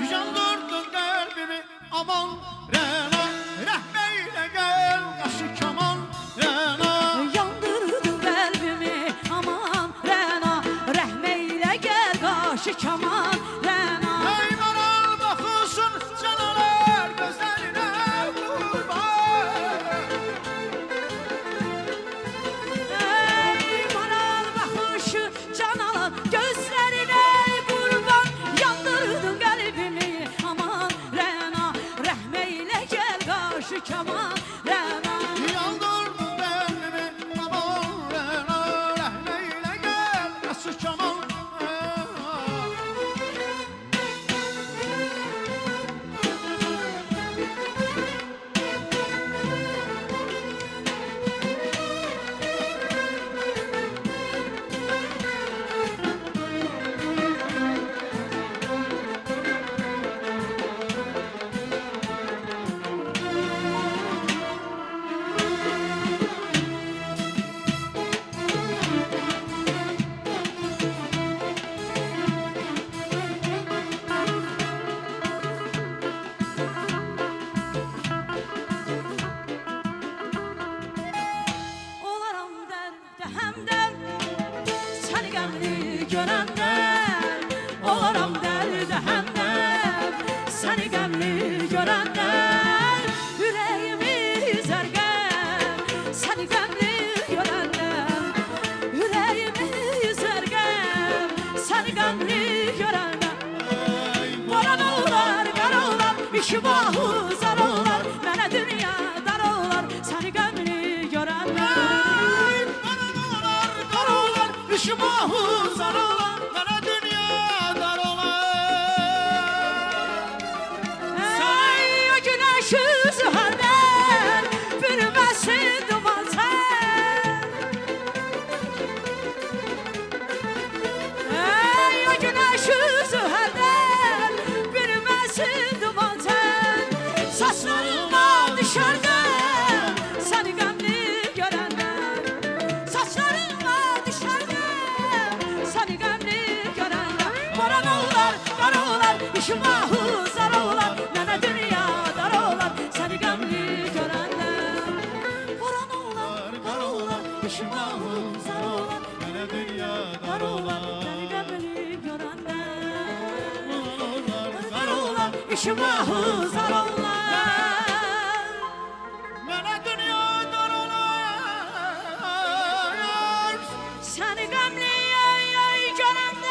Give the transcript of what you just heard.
Yandırdın kalbimi aman Rena, rahmeyle gel kaşı kaman Rena. Yandırdın kalbimi aman Rena, rahmeyle gel kaşı kaman Rena. Ey maral bakılsın canalar gözlerine kurban. Ey maral bakışı canalar gözlerine kurban. Yandırdın kalbimi aman Rena, rahmeyle gel kaşı kaman Rena. Yandırdın kalbimi aman Rena, rahmeyle gel kaşı kaman Rena. Olaram derde hemden seni gemli görenden. Olaram derde hemden seni gemli görenden. Yüreğimi yüzergen seni gemli görenden. Yüreğimi yüzergen seni gemli görenden. Boran olar, kar olar, işi bahu zar olar. Mənə dünya dar olar, səni qəmli görəndən. Dar olar, işim ahuzar olar, bana dünya dar olar. Ey o günəş üzü hərdən, bürməsi duman sən. Ey o günəş üzü hərdən, bürməsi duman sən. Saçlarıma düşərdən, səni qəmli görəndən. Saçlarıma düşərdən, səni qəmli görəndən. Boran olar, qar olar, işim ahuzar olar. Mənə dünya dar olar, səni qəmli görəndən. Boran olar, qar olar, işim ahuzar olar. Bana dünya Dar dar olar, olar. səni qəmli görəndən. Dar olar, İşim ahuzar olar. bana dünya dar olar. Səni qəmli görəndən.